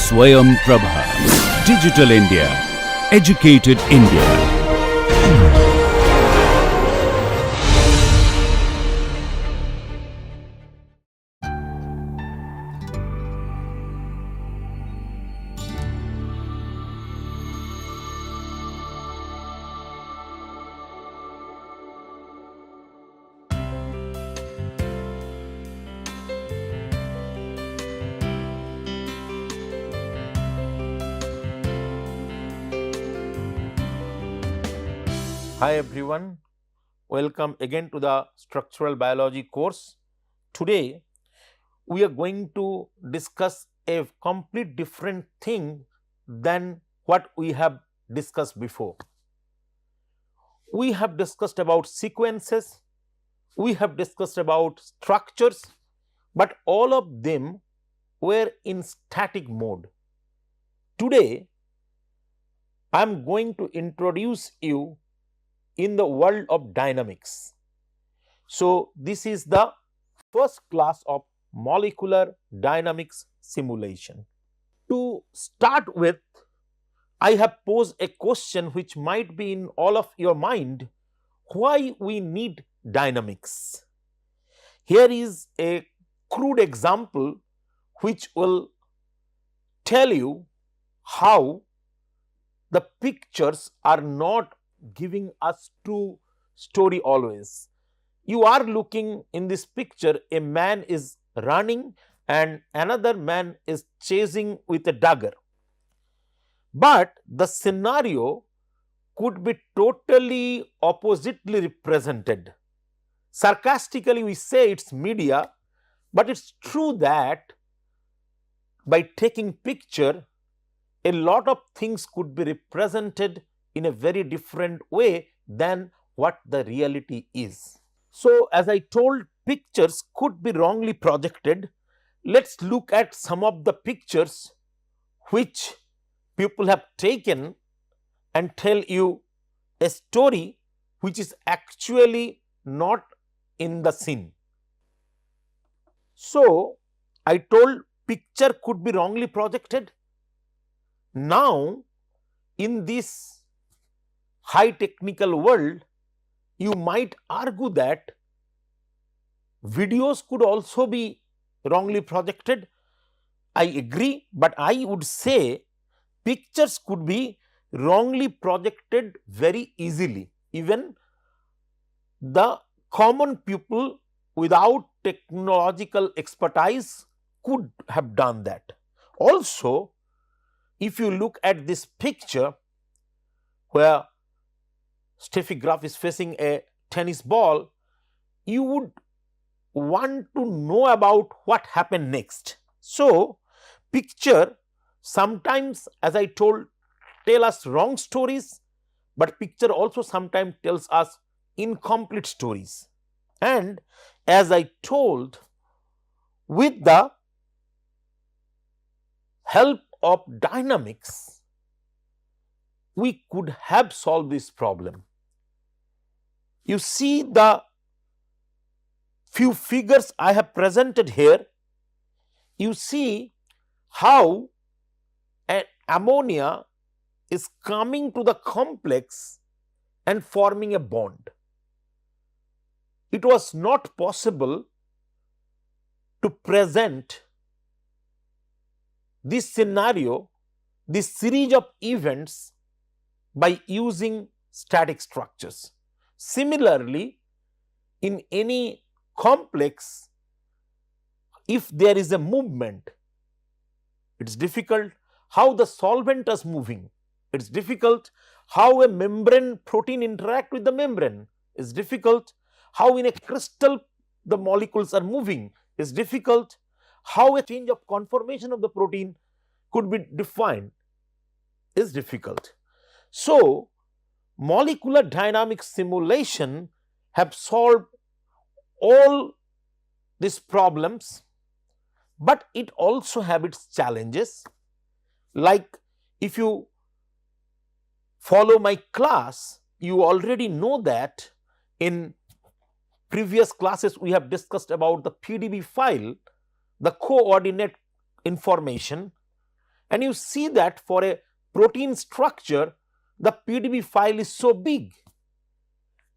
Swayam Prabha. Digital India. Educated India. Hi everyone, welcome again to the structural biology course. Today we are going to discuss a complete different thing than what we have discussed before. We have discussed about sequences, we have discussed about structures, but all of them were in static mode. Today I am going to introduce you in the world of dynamics. So, this is the first class of molecular dynamics simulation. To start with, I have posed a question which might be in all of your mind: why we need dynamics? Here is a crude example which will tell you how the pictures are not giving us true story always. You are looking in this picture, a man is running and another man is chasing with a dagger. But the scenario could be totally oppositely represented. Sarcastically we say it's media, but it's true that by taking picture, a lot of things could be represented in a very different way than what the reality is. So, as I told, pictures could be wrongly projected. Let's look at some of the pictures which people have taken and tell you a story which is actually not in the scene. So, I told picture could be wrongly projected. Now, in this high technical world, you might argue that videos could also be wrongly projected. I agree, but I would say pictures could be wrongly projected very easily. Even the common people without technological expertise could have done that. Also, if you look at this picture where Steffi Graf is facing a tennis ball, you would want to know about what happened next. So, picture sometimes, as I told, tell us wrong stories, but picture also sometimes tells us incomplete stories. And as I told, with the help of dynamics, we could have solved this problem. You see the few figures I have presented here. You see how an ammonia is coming to the complex and forming a bond. It was not possible to present this scenario, this series of events, by using static structures. Similarly, in any complex, if there is a movement, it is difficult how the solvent is moving. It is difficult how a membrane protein interact with the membrane. It is difficult how in a crystal the molecules are moving. It is difficult how a change of conformation of the protein could be defined. It is difficult. So, molecular dynamics simulation have solved all these problems, but it also have its challenges. Like, if you follow my class, you already know that in previous classes we have discussed about the PDB file, the coordinate information, and you see that for a protein structure, the PDB file is so big.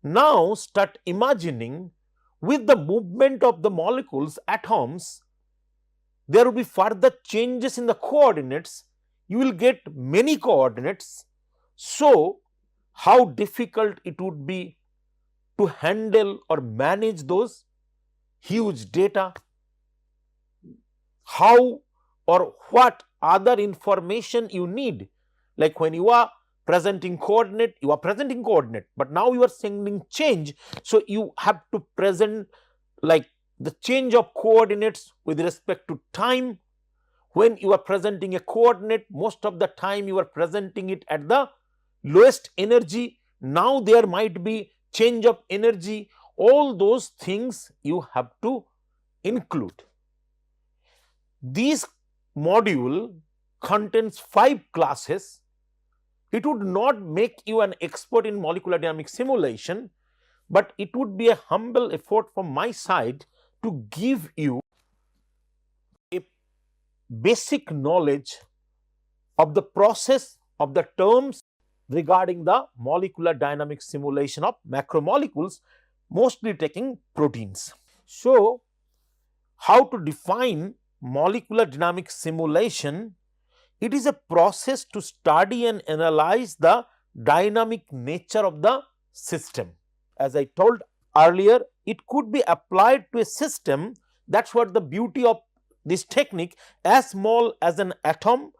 Now start imagining with the movement of the molecules, atoms, there will be further changes in the coordinates. You will get many coordinates. So, how difficult it would be to handle or manage those huge data? How or what other information you need? Like when you are presenting coordinate, you are presenting coordinate, but now you are sending change. So, you have to present like the change of coordinates with respect to time. When you are presenting a coordinate, most of the time you are presenting it at the lowest energy. Now there might be change of energy. All those things you have to include. This module contains 5 classes. It would not make you an expert in molecular dynamics simulation, but it would be a humble effort from my side to give you a basic knowledge of the process of the terms regarding the molecular dynamics simulation of macromolecules, mostly taking proteins. So, how to define molecular dynamics simulation? It is a process to study and analyze the dynamic nature of the system. As I told earlier, it could be applied to a system. That is what the beauty of this technique, as small as an atom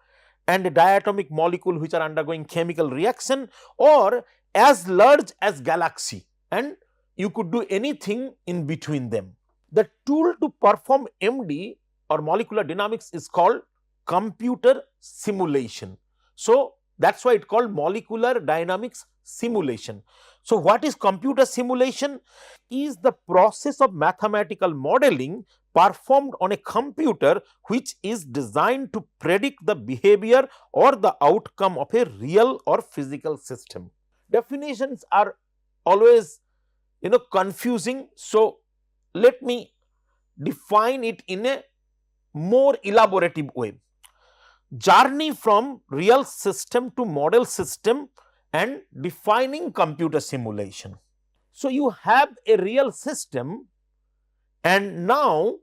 and a diatomic molecule which are undergoing chemical reaction, or as large as galaxy, and you could do anything in between them. The tool to perform MD or molecular dynamics is called computer simulation. So, that is why it is called molecular dynamics simulation. So, what is computer simulation? Is the process of mathematical modeling performed on a computer which is designed to predict the behavior or the outcome of a real or physical system. Definitions are always confusing. So, let me define it in a more elaborative way. Journey from real system to model system and defining computer simulation. So, you have a real system, and now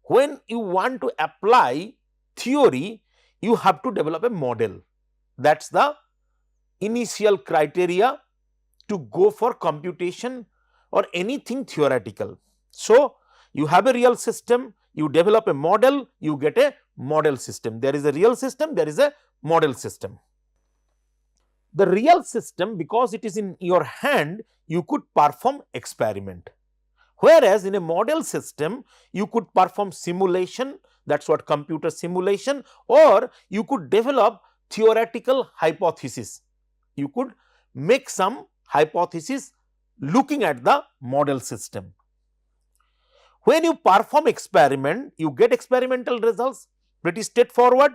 when you want to apply theory, you have to develop a model. That is the initial criteria to go for computation or anything theoretical. So, you have a real system, you develop a model, you get a model system. There is a real system, there is a model system. The real system, because it is in your hand, you could perform experiment. Whereas in a model system, you could perform simulation, that is what computer simulation, or you could develop theoretical hypothesis. You could make some hypothesis looking at the model system. When you perform experiment, you get experimental results, pretty straightforward.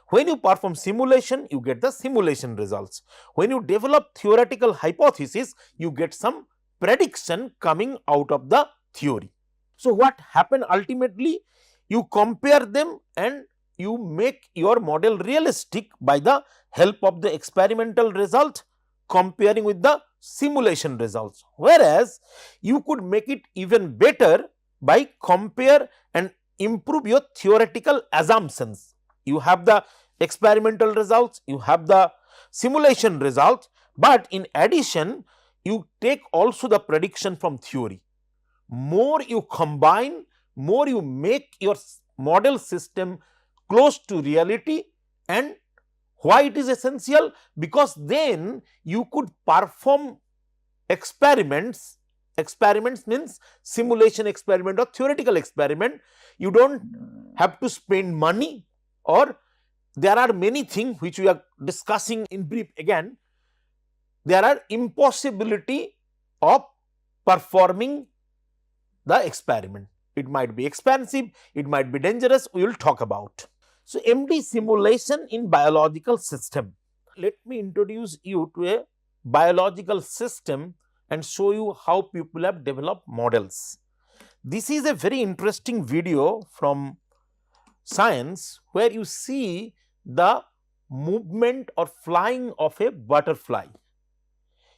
When you perform simulation, you get the simulation results. When you develop theoretical hypothesis, you get some prediction coming out of the theory. So, what happened ultimately? You compare them and you make your model realistic by the help of the experimental result comparing with the simulation results. Whereas, you could make it even better by compare and improve your theoretical assumptions. You have the experimental results, you have the simulation results, but in addition you take also the prediction from theory. More you combine, more you make your model system close to reality. And why it is essential? Because then you could perform experiments. Experiments means simulation experiment or theoretical experiment. You do not have to spend money, or there are many things which we are discussing in brief. Again, there are impossibility of performing the experiment. It might be expensive, it might be dangerous, we will talk about. So, MD simulation in biological system. Let me introduce you to a biological system and show you how people have developed models. This is a very interesting video from science where you see the movement or flying of a butterfly.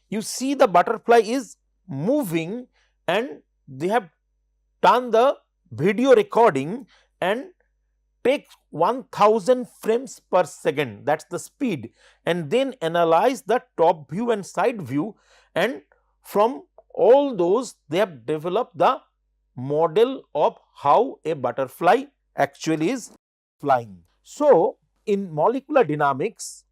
You see the butterfly is moving and they have done the video recording and take 1000 frames per second, that is the speed, and then analyze the top view and side view, and from all those they have developed the model of how a butterfly actually is flying. So, in molecular dynamics,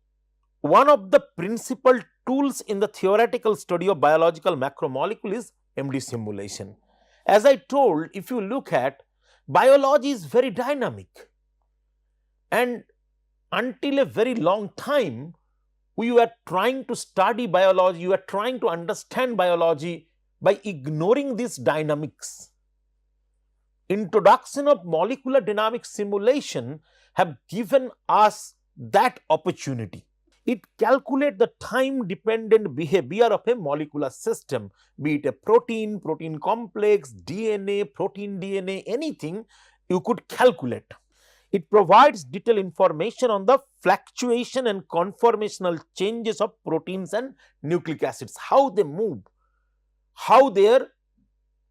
one of the principal tools in the theoretical study of biological macromolecule is MD simulation. As I told, if you look at, biology is very dynamic, and until a very long time we were trying to study biology, we were trying to understand biology by ignoring these dynamics. Introduction of molecular dynamic simulation have given us that opportunity. It calculates the time dependent behavior of a molecular system, be it a protein, protein complex, DNA, protein DNA, anything you could calculate. It provides detailed information on the fluctuation and conformational changes of proteins and nucleic acids, how they move, how their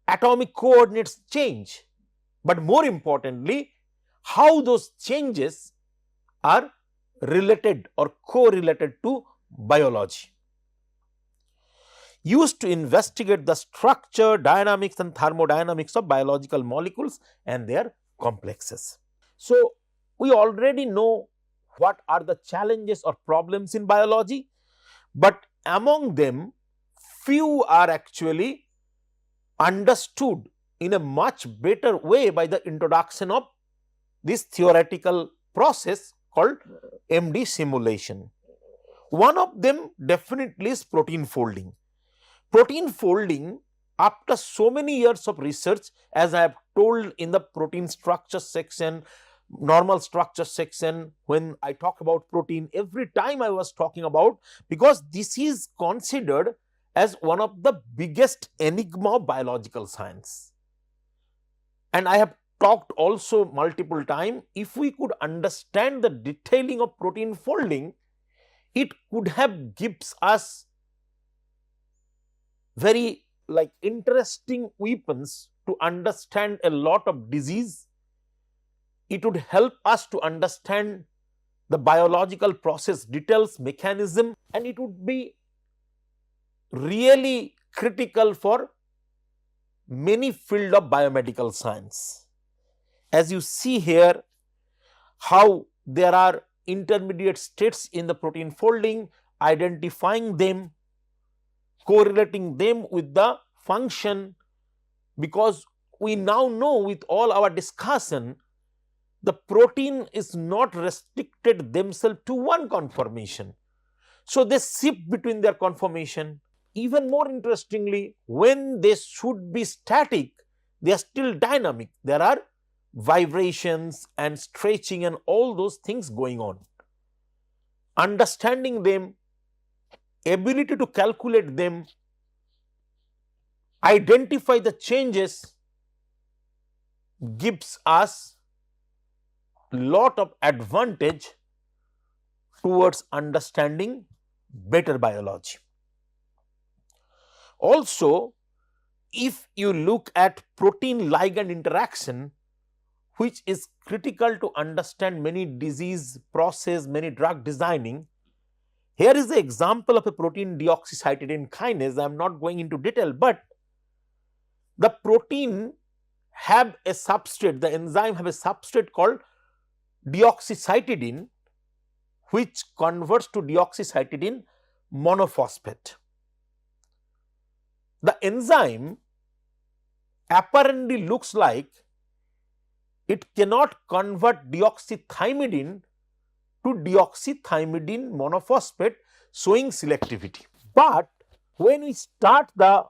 atomic coordinates change, but more importantly, how those changes are related or correlated to biology. Used to investigate the structure, dynamics and thermodynamics of biological molecules and their complexes. So, we already know what are the challenges or problems in biology, but among them few are actually understood in a much better way by the introduction of this theoretical process called MD simulation. One of them definitely is protein folding. Protein folding, after so many years of research, as I have told in the protein structure section, normal structure section, when I talk about protein, every time I was talking about, because this is considered as one of the biggest enigma of biological science. And I have talked also multiple times, if we could understand the detailing of protein folding, it could have gives us very interesting weapons to understand a lot of disease. It would help us to understand the biological process details, mechanism, and it would be really critical for many fields of biomedical science. As you see here, how there are intermediate states in the protein folding, identifying them, correlating them with the function, because we now know with all our discussion, the protein is not restricted themselves to one conformation. So, they shift between their conformation. Even more interestingly, when they should be static, they are still dynamic. There are vibrations and stretching and all those things going on. Understanding them, ability to calculate them, identify the changes gives us lot of advantage towards understanding better biology. Also, if you look at protein ligand interaction, which is critical to understand many disease process, many drug designing, here is the example of a protein deoxycytidine kinase. I am not going into detail, but the protein have a substrate, the enzyme have a substrate called deoxycytidine, which converts to deoxycytidine monophosphate. The enzyme apparently looks like it cannot convert deoxythymidine to deoxythymidine monophosphate, showing selectivity. But when we start the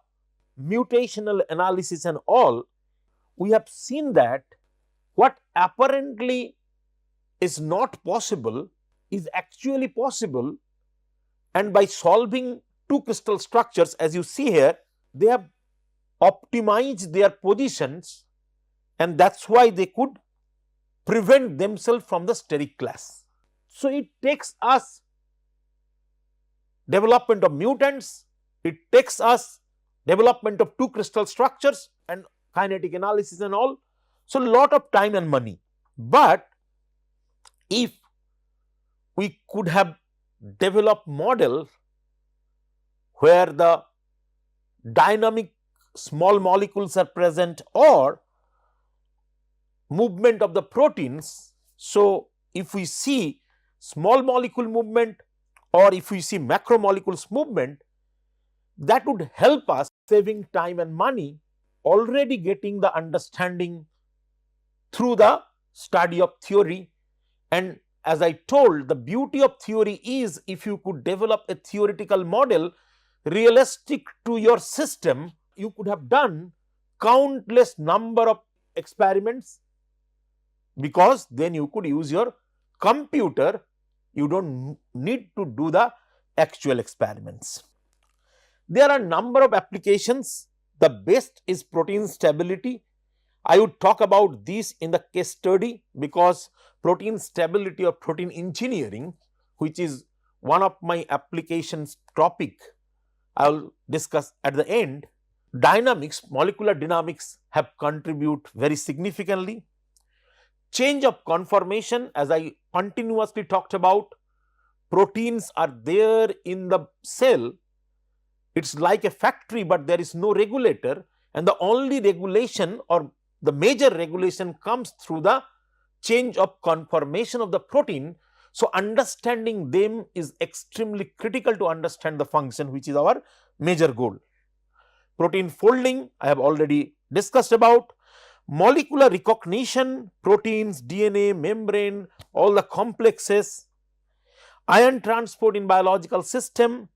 mutational analysis and all, we have seen that what apparently is not possible is actually possible, and by solving two crystal structures, as you see here, they have optimized their positions, and that is why they could prevent themselves from the steric class. So, it takes us development of mutants, it takes us development of two crystal structures and kinetic analysis and all. So, lot of time and money, but if we could have developed model where the dynamic small molecules are present or movement of the proteins. So, if we see small molecule movement or if we see macromolecules movement, that would help us saving time and money, already getting the understanding through the study of theory. And as I told, the beauty of theory is if you could develop a theoretical model realistic to your system, you could have done countless number of experiments, because then you could use your computer, you don't need to do the actual experiments. There are number of applications. The best is protein stability. I would talk about this in the case study, because protein stability or protein engineering, which is one of my applications topic, I will discuss at the end. Dynamics, molecular dynamics have contributed very significantly. Change of conformation, as I continuously talked about, proteins are there in the cell. It's like a factory, but there is no regulator, and the only regulation or the major regulation comes through the change of conformation of the protein. So, understanding them is extremely critical to understand the function, which is our major goal. Protein folding, I have already discussed about. Molecular recognition, proteins, DNA, membrane, all the complexes. Ion transport in biological system,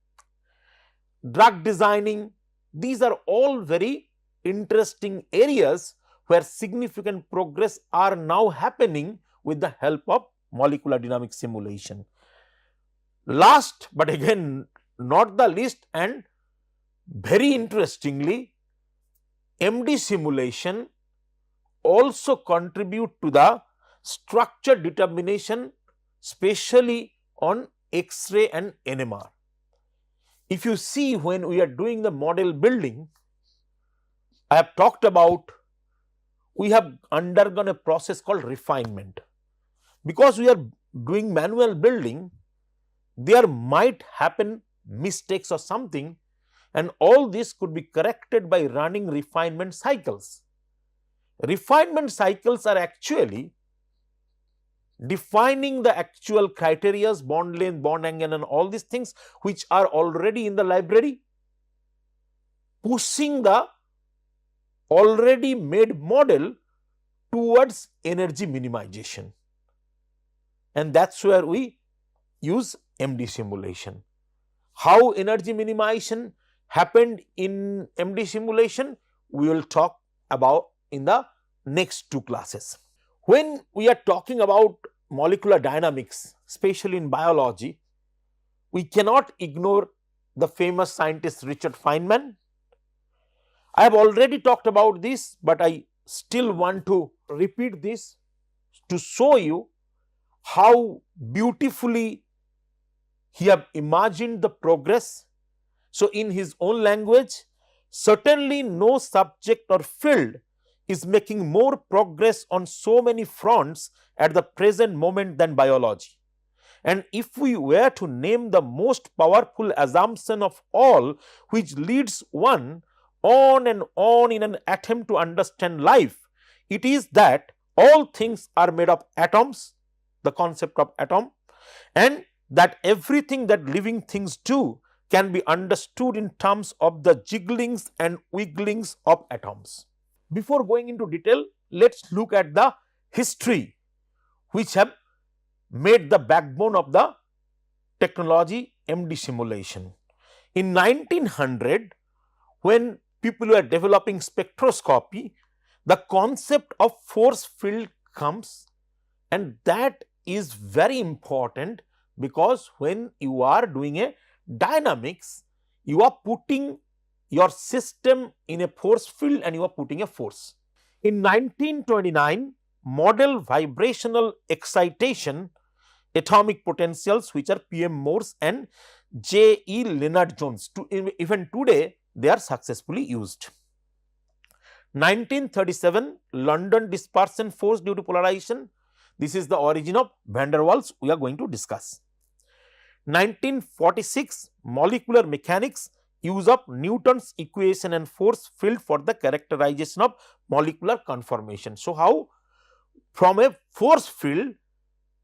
drug designing, these are all very interesting areas where significant progress are now happening with the help of molecular dynamic simulation. Last but again not the least, and very interestingly, MD simulation also contribute to the structure determination, especially on X-ray and NMR. If you see, when we are doing the model building, I have talked about, we have undergone a process called refinement. Because we are doing manual building, there might happen mistakes or something, and all this could be corrected by running refinement cycles. Refinement cycles are actually defining the actual criteria, bond length, bond angle and all these things which are already in the library, pushing the already made model towards energy minimization, and that is where we use MD simulation. How energy minimization happened in MD simulation, we will talk about in the next two classes. When we are talking about molecular dynamics, especially in biology, we cannot ignore the famous scientist Richard Feynman. I have already talked about this, but I still want to repeat this to show you how beautifully he have imagined the progress. So, in his own language, certainly no subject or field is making more progress on so many fronts at the present moment than biology. And if we were to name the most powerful assumption of all, which leads one on and on in an attempt to understand life, it is that all things are made of atoms, the concept of atom, and that everything that living things do can be understood in terms of the jigglings and wigglings of atoms. Before going into detail, let us look at the history which have made the backbone of the technology MD simulation. In 1900, when people were developing spectroscopy, the concept of force field comes, and that is very important, because when you are doing a dynamics, you are putting your system in a force field and you are putting a force. In 1929, model vibrational excitation atomic potentials, which are PM Morse and J.E. Leonard Jones. Even today, they are successfully used. 1937, London dispersion force due to polarization. This is the origin of van der Waals we are going to discuss. 1946, molecular mechanics, use of Newton's equation and force field for the characterization of molecular conformation. So, how from a force field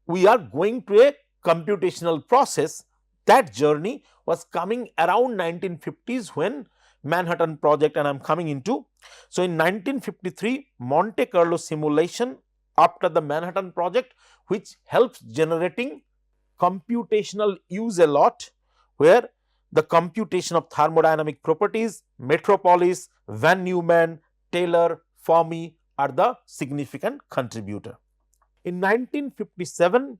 we are going to a computational process. That journey was coming around 1950s when Manhattan Project, and I am coming into. So, in 1953, Monte Carlo simulation after the Manhattan Project, which helps generating computational use a lot, where the computation of thermodynamic properties, Metropolis, Van Neumann, Taylor, Fermi are the significant contributor. In 1957,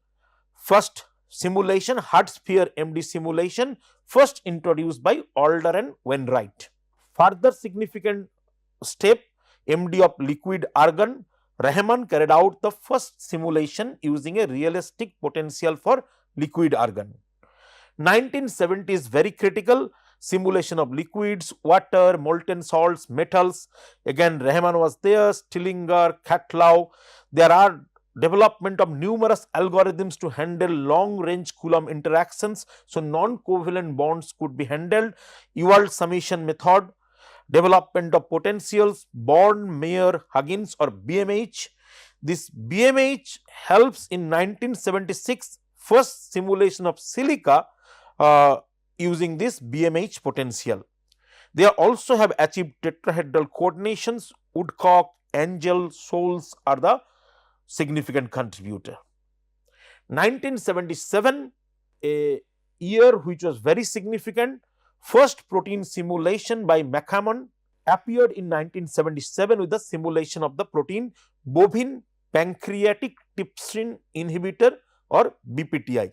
first simulation, Hard-sphere MD simulation, first introduced by Alder and Wainwright. Further significant step, MD of liquid argon, Rahman carried out the first simulation using a realistic potential for liquid argon. 1970 is very critical, simulation of liquids, water, molten salts, metals. Again, Rahman was there, Stillinger, Katlau. There are development of numerous algorithms to handle long range Coulomb interactions. So, non-covalent bonds could be handled. Ewald summation method, development of potentials, Born, Mayer, Huggins or BMH. This BMH helps in 1976 first simulation of silica using this BMH potential. They also have achieved tetrahedral coordinations. Woodcock, Angel, Soles are the significant contributor. 1977, a year which was very significant, first protein simulation by McCammon appeared in 1977 with the simulation of the protein bovine pancreatic trypsin inhibitor or BPTI.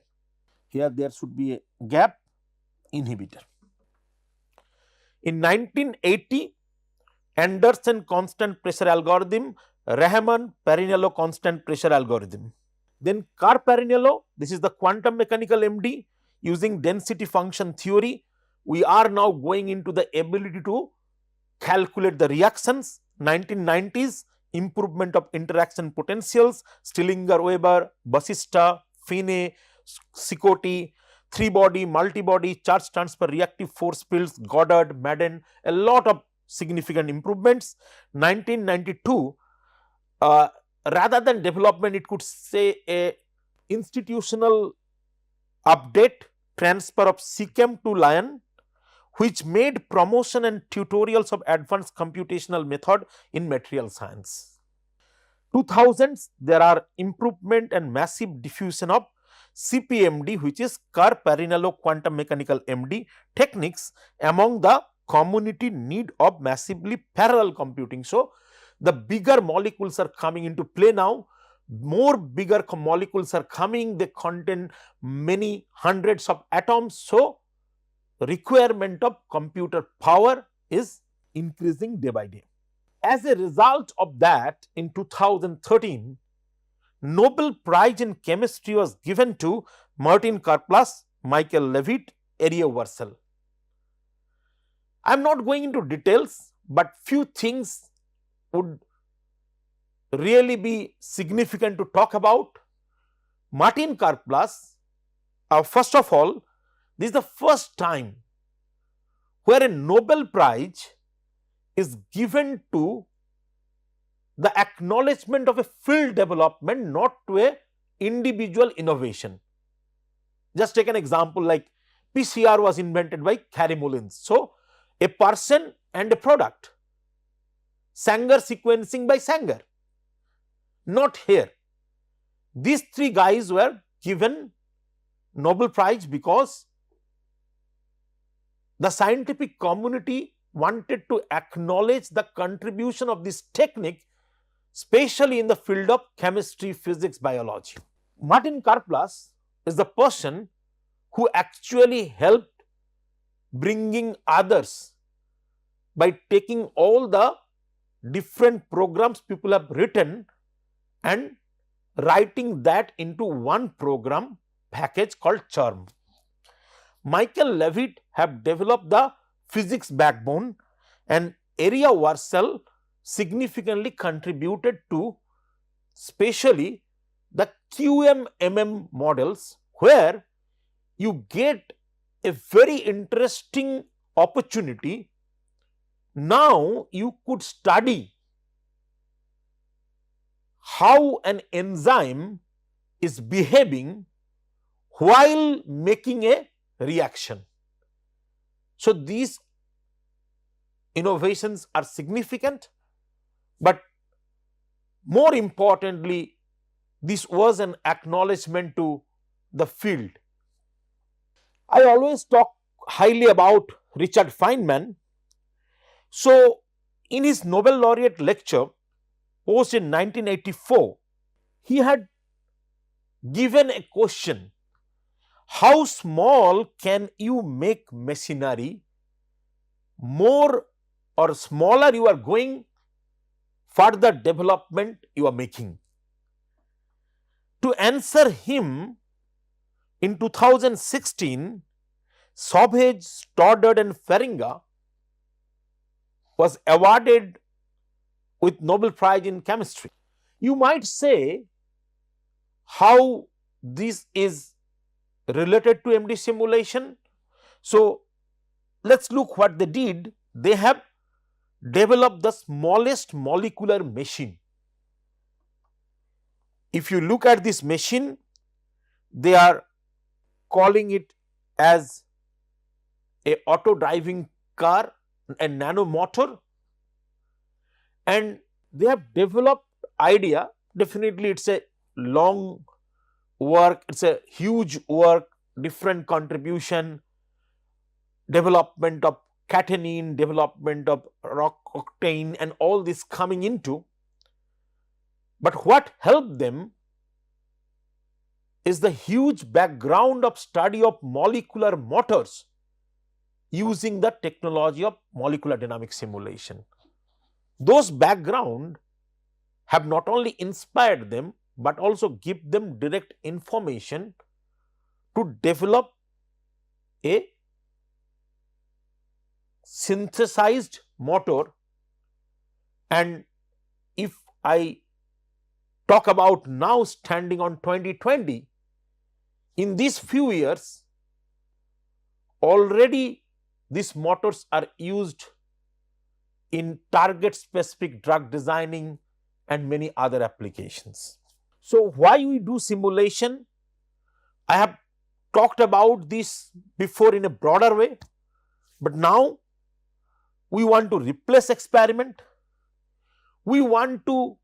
Here there should be a gap, inhibitor. In 1980, Anderson constant pressure algorithm, Rahman Parinello constant pressure algorithm. Then Carr-Parinello, this is the quantum mechanical MD using density function theory. We are now going into the ability to calculate the reactions. 1990s, improvement of interaction potentials, Stillinger-Weber, Basista, Finney, Sikotti, 3-body, multi-body, charge transfer reactive force fields, Goddard, Madden, a lot of significant improvements. 1992, rather than development, it could say a institutional update, transfer of SICAM to Lion, which made promotion and tutorials of advanced computational method in material science. 2000s, there are improvement and massive diffusion of CPMD, which is Carr-Parinello quantum mechanical MD techniques among the community need of massively parallel computing. So, the bigger molecules are coming into play now, more bigger molecules are coming, they contain many hundreds of atoms. So, requirement of computer power is increasing day by day. As a result of that, in 2013, Nobel Prize in Chemistry was given to Martin Karplus, Michael Levitt, Arieh Warshel. I am not going into details, but few things would really be significant to talk about. Martin Karplus, first of all, this is the first time where a Nobel Prize is given to the acknowledgement of a field development, not to a individual innovation. Just take an example like PCR was invented by Carey Mullins. So, a person and a product, Sanger sequencing by Sanger, not here. These three guys were given Nobel Prize because the scientific community wanted to acknowledge the contribution of this technique, especially in the field of chemistry, physics, biology. Martin Karplus is the person who actually helped bringing others by taking all the different programs people have written and writing that into one program package called CHERM. Michael Levitt have developed the physics backbone, and area Warcel significantly contributed to especially the QMMM models, where you get a very interesting opportunity. Now you could study how an enzyme is behaving while making a reaction. So these innovations are significant, but more importantly, this was an acknowledgement to the field. I always talk highly about Richard Feynman. So in his Nobel laureate lecture posed in 1984, he had given a question: how small can you make machinery? More or smaller you are going, further development you are making. To answer him, in 2016, Sauvage, Stoddard and Feringa was awarded with Nobel Prize in Chemistry. You might say how this is related to MD simulation. So let's look what they did. They have developed the smallest molecular machine. If you look at this machine, they are calling it as a auto driving car, a nano motor, and they have developed idea. Definitely it's a long work, it's a huge work, different contribution, development of catenine, development of rock octane and all this coming into. But what helped them is the huge background of study of molecular motors using the technology of molecular dynamic simulation. Those background have not only inspired them, but also give them direct information to develop a synthesized motor. And if I talk about now standing on 2020, in these few years already these motors are used in target specific drug designing and many other applications. So why we do simulation? I have talked about this before in a broader way, but now we want to replace experiment. We want to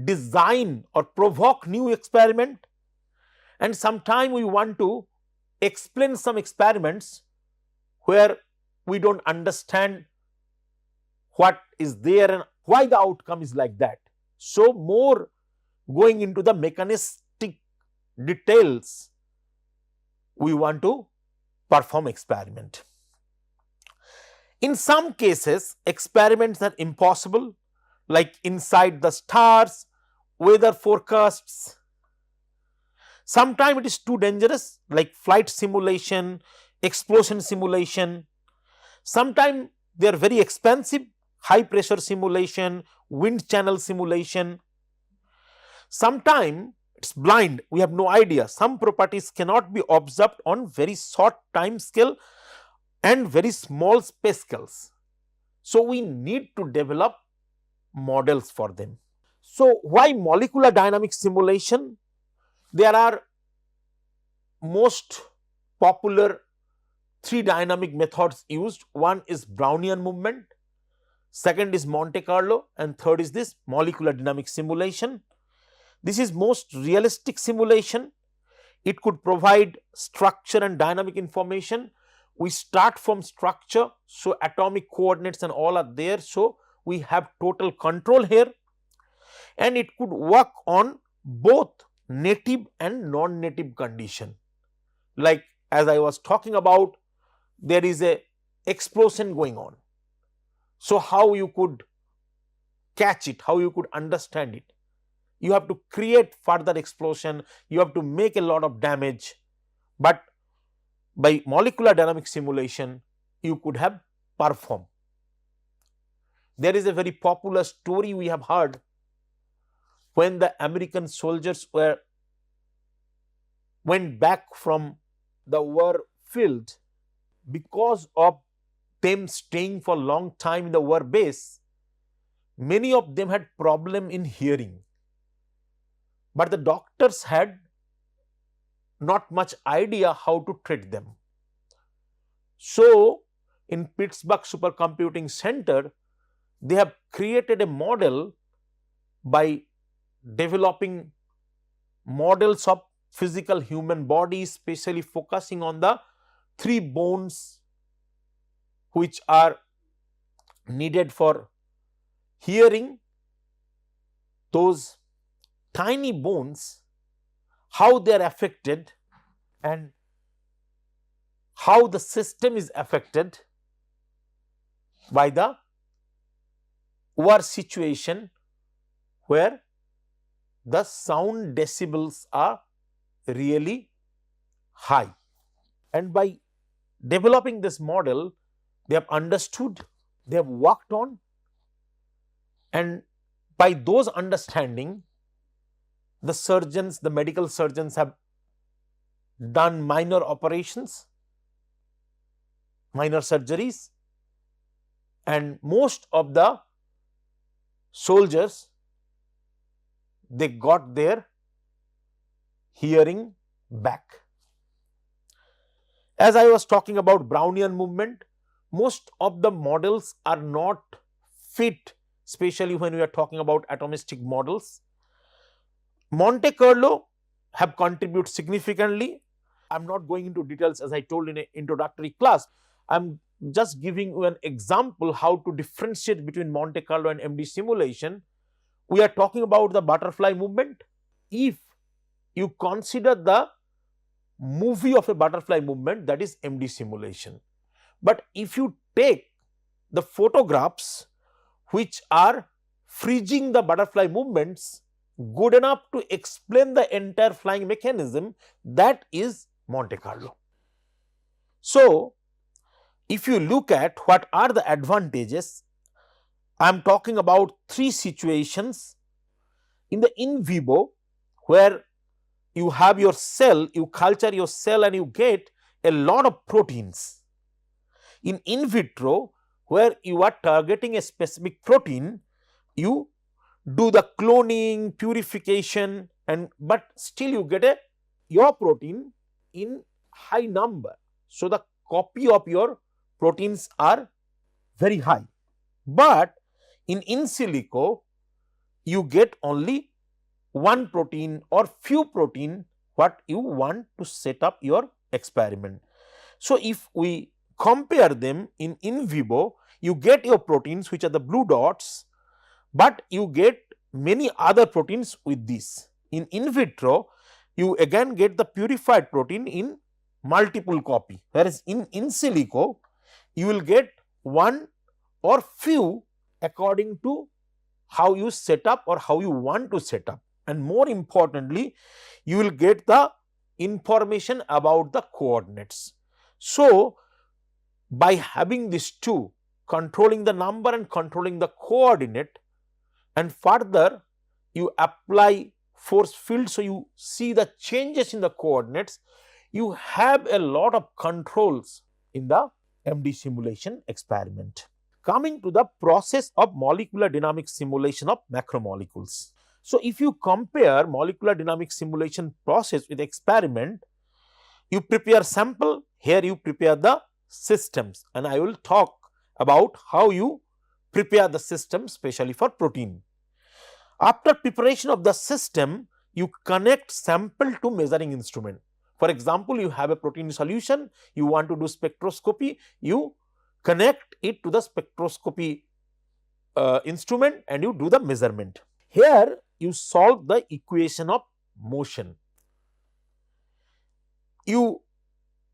design or provoke new experiment, and sometime we want to explain some experiments where we don't understand what is there and why the outcome is like that. So more going into the mechanistic details, we want to perform experiment. In some cases, experiments are impossible, like inside the stars, weather forecasts. Sometimes it is too dangerous, like flight simulation, explosion simulation. Sometimes they are very expensive, high pressure simulation, wind channel simulation. Sometimes it's blind, we have no idea. Some properties cannot be observed on very short time scale and very small space scales. So we need to develop models for them. So why molecular dynamic simulation? There are most popular three dynamic methods used. One is Brownian movement, second is Monte Carlo, and third is this molecular dynamic simulation. This is most realistic simulation. It could provide structure and dynamic information. We start from structure, so atomic coordinates and all are there, so we have total control here, and it could work on both native and non-native condition. Like as I was talking about, there is a explosion going on. So how you could catch it, how you could understand it. you have to create further explosion, you have to make a lot of damage, but by molecular dynamic simulation you could have performed. There is a very popular story we have heard when the American soldiers went back from the war field. Because of them staying for a long time in the war base, many of them had problem in hearing, but the doctors had not much idea how to treat them. So in Pittsburgh Supercomputing Center, they have created a model by developing models of physical human body, especially focusing on the 3 bones which are needed for hearing. Those tiny bones, how they are affected and how the system is affected by the war situation where the sound decibels are really high. And by developing this model, they have understood, they have worked on, and by those understanding, the surgeons, the medical surgeons have done minor operations, minor surgeries, and most of the soldiers, they got their hearing back. As I was talking about Brownian movement, most of the models are not fit, especially when we are talking about atomistic models. Monte Carlo have contributed significantly. I am not going into details as I told in an introductory class. I am just giving you an example how to differentiate between Monte Carlo and MD simulation. We are talking about the butterfly movement. If you consider the movie of a butterfly movement, that is MD simulation. But if you take the photographs which are freezing the butterfly movements good enough to explain the entire flying mechanism, that is Monte Carlo. So if you look at what are the advantages, I am talking about 3 situations. In the in vivo, where you have your cell, you culture your cell and you get a lot of proteins. In vitro, where you are targeting a specific protein, you do the cloning, purification, but still you get your protein in high number. So the copy of your proteins are very high. But in silico, you get only one protein or few protein what you want to set up your experiment. So if we compare them in vivo, you get your proteins which are the blue dots, but you get many other proteins with this. In vitro, you again get the purified protein in multiple copy, whereas in silico, you will get one or few according to how you set up or how you want to set up. And more importantly, you will get the information about the coordinates. So by having these two, controlling the number and controlling the coordinate, and further you apply force field, so you see the changes in the coordinates, you have a lot of controls in the MD simulation experiment. Coming to the process of molecular dynamic simulation of macromolecules. So if you compare molecular dynamic simulation process with experiment, you prepare sample, here you prepare the systems, and I will talk about how you prepare the system, especially for protein. After preparation of the system, you connect sample to measuring instrument. For example, you have a protein solution, you want to do spectroscopy, you connect it to the spectroscopy instrument and you do the measurement. Here you solve the equation of motion. You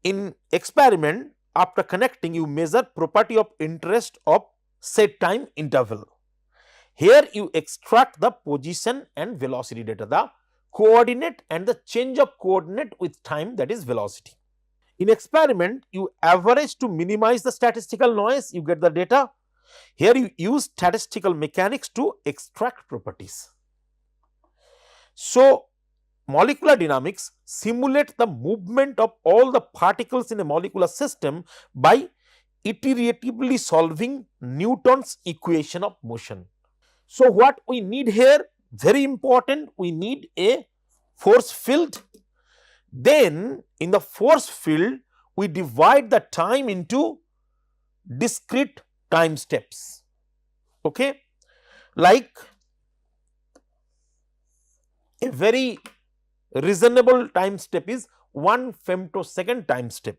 in experiment, after connecting, you measure property of interest of set time interval. Here you extract the position and velocity data, the coordinate and the change of coordinate with time, that is velocity. In experiment, you average to minimize the statistical noise, you get the data. Here you use statistical mechanics to extract properties. So, molecular dynamics simulate the movement of all the particles in a molecular system by iteratively solving Newton's equation of motion. So, what we need here, very important, we need a force field. Then in the force field, we divide the time into discrete time steps, okay, like a very reasonable time step is 1 femtosecond time step,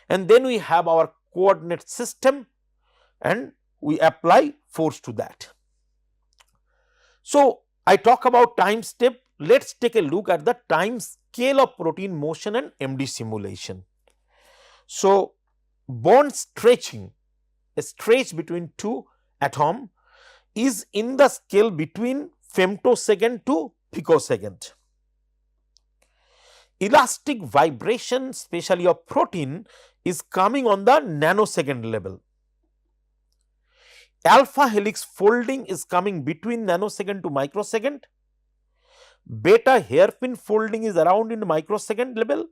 and then we have our coordinate system and we apply force to that. So, I talk about time step. Let us take a look at the time scale of protein motion and MD simulation. So, bond stretching, a stretch between two atoms, is in the scale between femtosecond to picosecond. Elastic vibration, especially of protein, is coming on the nanosecond level. Alpha helix folding is coming between nanosecond to microsecond. Beta hairpin folding is around in the microsecond level.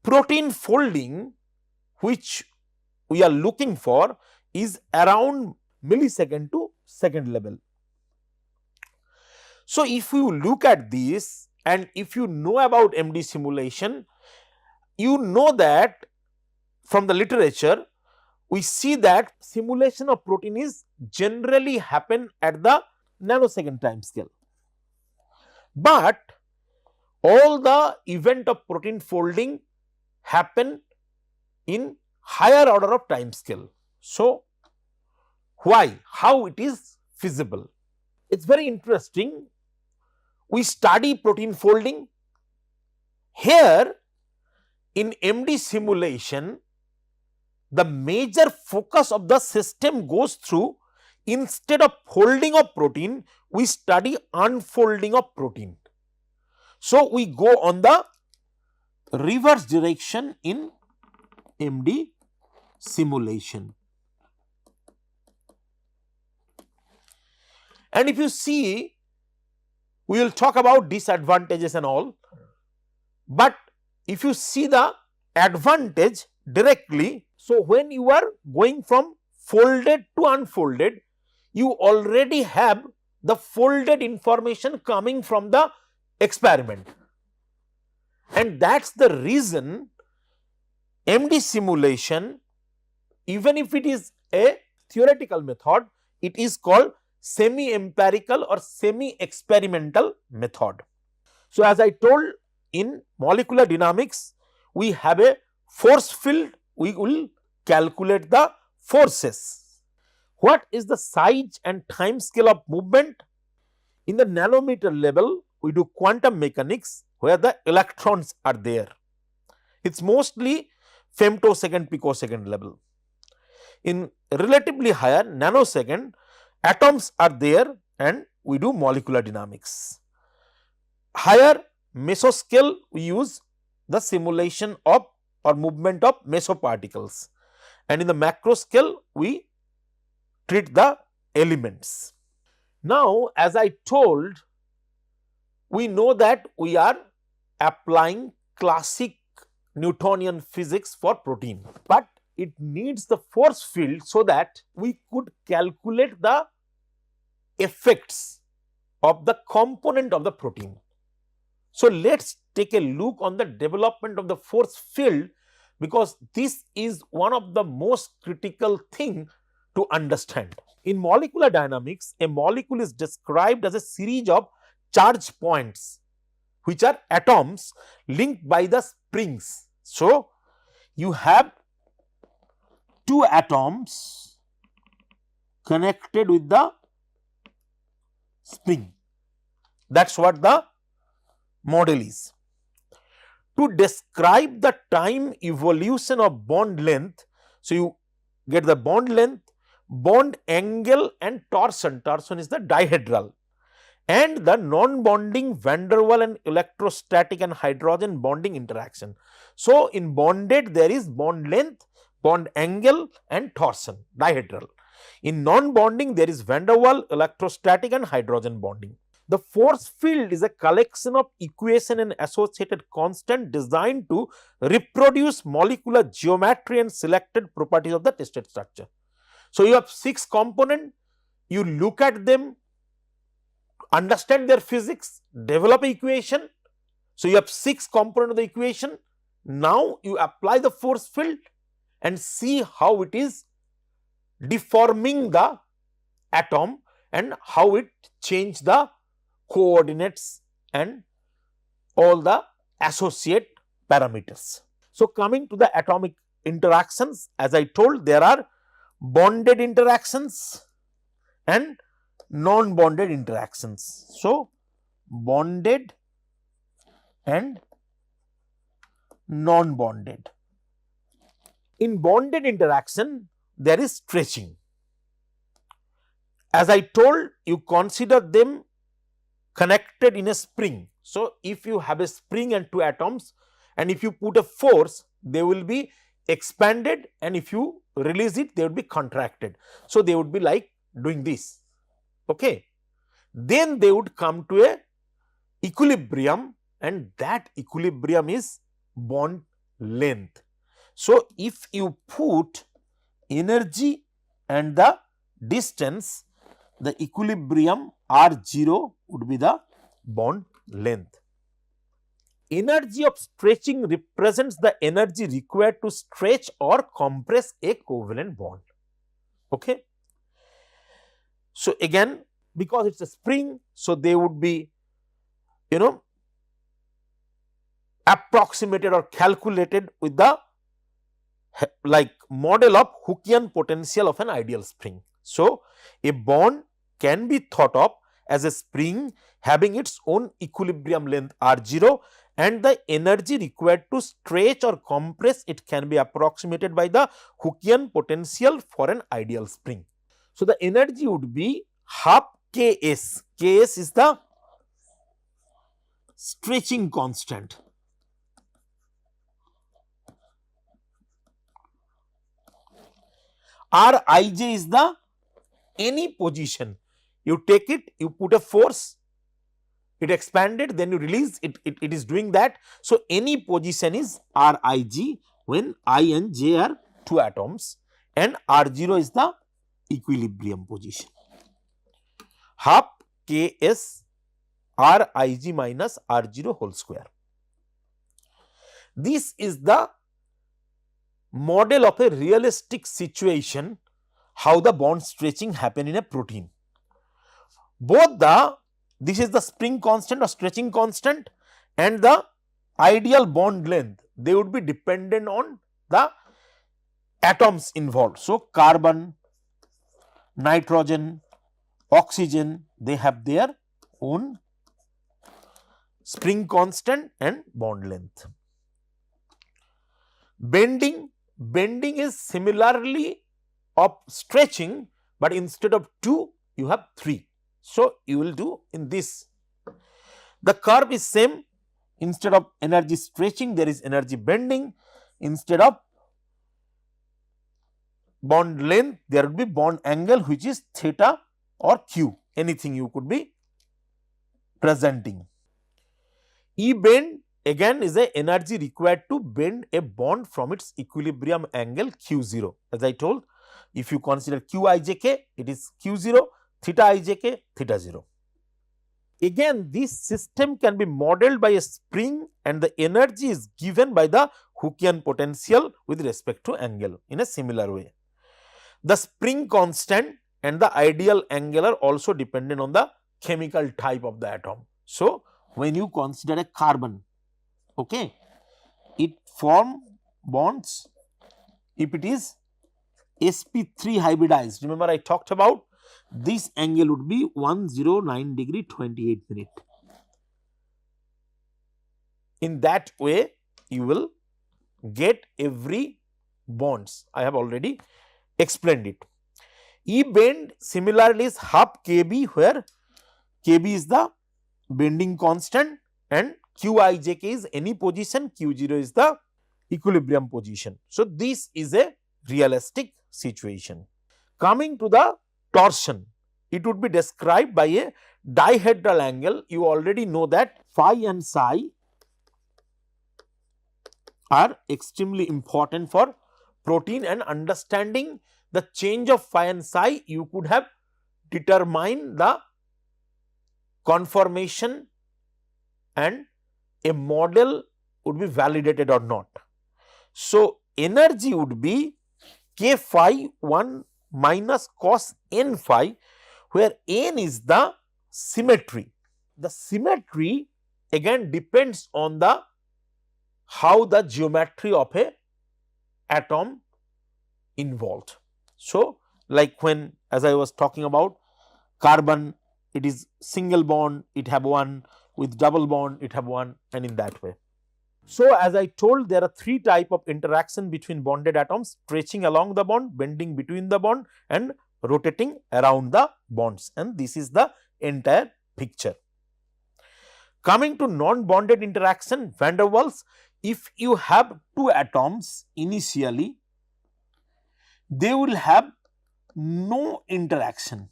Protein folding, which we are looking for, is around millisecond to second level. So, if you look at this and if you know about MD simulation, you know that from the literature we see that simulation of protein is generally happen at the nanosecond time scale, but all the event of protein folding happen in higher order of time scale. So, why? How it is feasible? It is very interesting. We study protein folding. Here in MD simulation, the major focus of the system goes through, instead of folding of protein, we study unfolding of protein. So, we go on the reverse direction in MD simulation. And if you see, we will talk about disadvantages and all, but if you see the advantage directly, so when you are going from folded to unfolded, you already have the folded information coming from the experiment, and that is the reason MD simulation, even if it is a theoretical method, it is called semi-empirical or semi-experimental method. So, as I told, in molecular dynamics, we have a force field, we will calculate the forces. What is the size and time scale of movement? In the nanometer level, we do quantum mechanics where the electrons are there. It is mostly femtosecond, picosecond level. In relatively higher nanosecond, atoms are there and we do molecular dynamics. Higher mesoscale, we use the simulation of or movement of mesoparticles, and in the macro scale we treat the elements. Now, as I told, we know that we are applying classic Newtonian physics for protein, but it needs the force field so that we could calculate the effects of the component of the protein. So, let us take a look on the development of the force field, because this is one of the most critical thing to understand. In molecular dynamics, a molecule is described as a series of charge points which are atoms linked by the springs. So, you have two atoms connected with the spring. That is what the model is. To describe the time evolution of bond length, so you get the bond length bond angle and torsion. Torsion is the dihedral, and the non-bonding van der Waals and electrostatic and hydrogen bonding interaction. So, in bonded there is bond length, bond angle and torsion, dihedral. In non-bonding there is van der Waals, electrostatic and hydrogen bonding. The force field is a collection of equation and associated constant designed to reproduce molecular geometry and selected properties of the tested structure. So, you have 6 components, you look at them, understand their physics, develop an equation. So, you have 6 components of the equation. Now, you apply the force field and see how it is deforming the atom and how it change the coordinates and all the associate parameters. So, coming to the atomic interactions, as I told, there are bonded interactions and non-bonded interactions. So, bonded and non-bonded. In bonded interaction, there is stretching. As I told, you consider them connected in a spring. So, if you have a spring and 2 atoms, and if you put a force, they will be expanded, and if you release it, they would be contracted. So, they would be like doing this. Okay. Then they would come to a equilibrium, and that equilibrium is bond length. So, if you put energy and the distance, the equilibrium R0 would be the bond length. Energy of stretching represents the energy required to stretch or compress a covalent bond. Okay. So, again, because it is a spring, so they would be, approximated or calculated with the like model of Hookean potential of an ideal spring. So, a bond can be thought of as a spring having its own equilibrium length R0, and the energy required to stretch or compress it can be approximated by the Hookean potential for an ideal spring. So, the energy would be half Ks. Ks is the stretching constant. Rij is the any position. You take it, you put a force, it expanded, then you release it, it is doing that. So, any position is Rij when I and J are 2 atoms, and R0 is the equilibrium position. Half Ks Rij minus R0 whole square. This is the model of a realistic situation, how the bond stretching happen in a protein. Both this is the spring constant or stretching constant and the ideal bond length, they would be dependent on the atoms involved. So, carbon, nitrogen, oxygen, they have their own spring constant and bond length. Bending is similarly of stretching, but instead of 2 you have 3. So, you will do in this. The curve is same, instead of energy stretching there is energy bending, instead of bond length there would be bond angle, which is theta or q, anything you could be presenting. E bend again is the energy required to bend a bond from its equilibrium angle q0. As I told, if you consider qijk, it is q0, theta ijk, theta 0. Again, this system can be modeled by a spring, and the energy is given by the Hookean potential with respect to angle in a similar way. The spring constant and the ideal angle are also dependent on the chemical type of the atom. So, when you consider a carbon, okay, it form bonds if it is sp3 hybridized. Remember, I talked about this angle would be 109 degree 28 minute. In that way, you will get every bonds. I have already explained it. E bend similarly is half kb, where kb is the bending constant and qijk is any position, q0 is the equilibrium position. So, this is a realistic situation. Coming to the torsion, it would be described by a dihedral angle. You already know that phi and psi are extremely important for protein, and understanding the change of phi and psi, you could have determined the conformation and a model would be validated or not. So, energy would be k phi 1 minus cos n phi, where n is the symmetry. The symmetry again depends on the how the geometry of a atom involved. So, like when, as I was talking about carbon, it is single bond, it have one, with double bond it have one, and in that way. So, as I told, there are three types of interaction between bonded atoms: stretching along the bond, bending between the bond, and rotating around the bonds, and this is the entire picture. Coming to non-bonded interaction, van der Waals, if you have two atoms initially, they will have no interaction.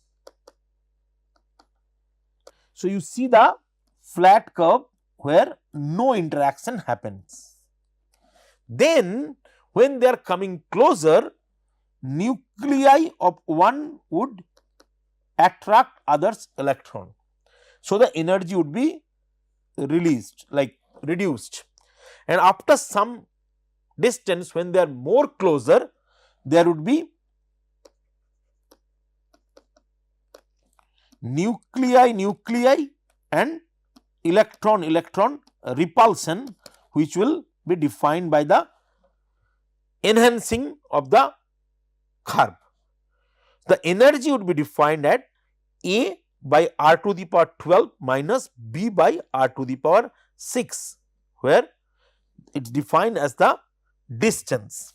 So, you see the flat curve where no interaction happens. Then, when they are coming closer, nuclei of one would attract others electron. So, the energy would be released, like reduced, and after some distance, when they are more closer, there would be nuclei and electron repulsion, which will be defined by the enhancing of the curve. The energy would be defined at A by r to the power 12 minus B by r to the power 6, where it is defined as the distance.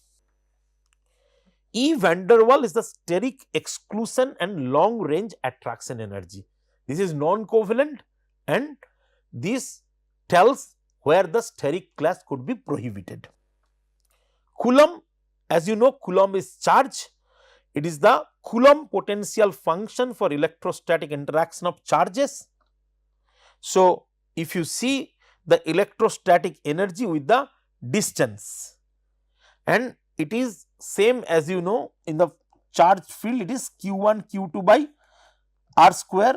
E van der Waals is the steric exclusion and long range attraction energy. This is non-covalent, and this tells where the steric class could be prohibited. Coulomb, as you know, Coulomb is charge. It is the Coulomb potential function for electrostatic interaction of charges. So, if you see the electrostatic energy with the distance, and it is same as you know in the charge field, it is q1 q2 by r square,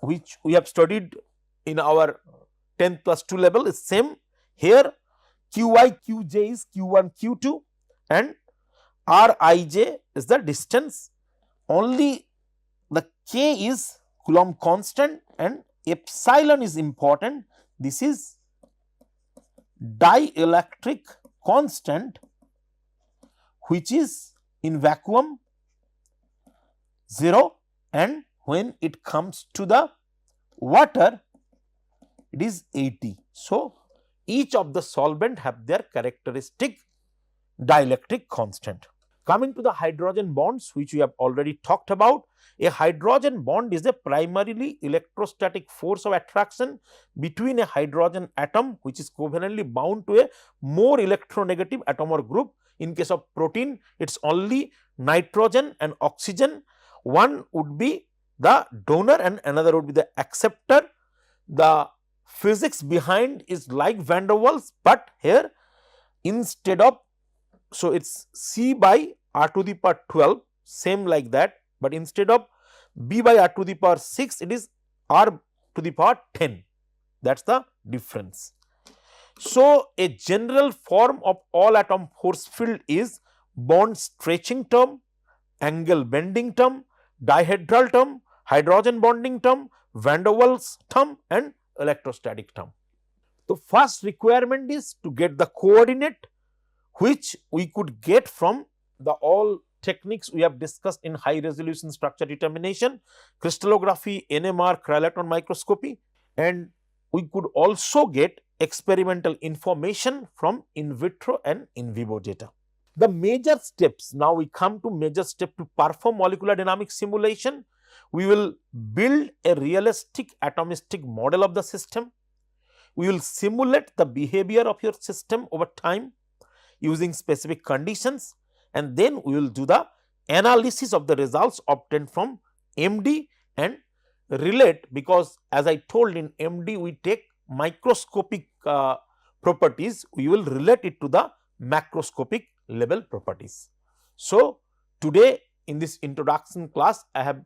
which we have studied in our 10 plus 2 level, is same here. Qi qj is q1 q2 and rij is the distance. Only the k is Coulomb constant and epsilon is important. This is dielectric constant, which is in vacuum 0, and when it comes to the water, it is 80. So, each of the solvent have their characteristic dielectric constant. Coming to the hydrogen bonds, which we have already talked about, a hydrogen bond is a primarily electrostatic force of attraction between a hydrogen atom which is covalently bound to a more electronegative atom or group. In case of protein, it is only nitrogen and oxygen. One would be the donor and another would be the acceptor. The physics behind is like van der Waals, but here instead of, so it is C by r to the power 12, same like that, but instead of B by r to the power 6, it is r to the power 10. That is the difference. So, a general form of all atom force field is bond stretching term, angle bending term, dihedral term, hydrogen bonding term, van der Waals term, and electrostatic term. The first requirement is to get the coordinate, which we could get from the all techniques we have discussed in high resolution structure determination, crystallography, NMR, cryolitron microscopy, and we could also get experimental information from in vitro and in vivo data. The major steps, now we come to major step to perform molecular dynamics simulation. We will build a realistic atomistic model of the system. We will simulate the behavior of your system over time using specific conditions, and then we will do the analysis of the results obtained from MD and relate, because as I told, in MD we take microscopic properties, we will relate it to the macroscopic level properties. So, today in this introduction class, I have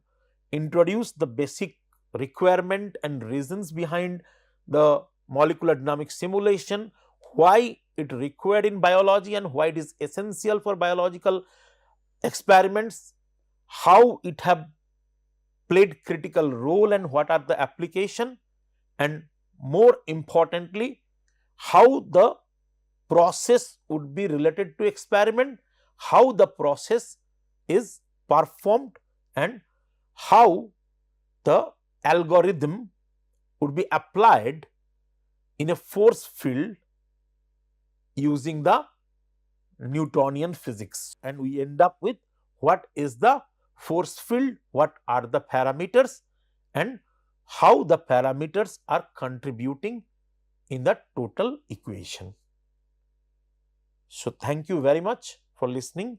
introduced the basic requirement and reasons behind the molecular dynamics simulation, why it required in biology and why it is essential for biological experiments, how it have played critical role and what are the application, and more importantly, how the process would be related to experiment, how the process is performed, and how the algorithm would be applied in a force field using the Newtonian physics. And we end up with what is the force field, what are the parameters, and how the parameters are contributing in the total equation. So, thank you very much for listening.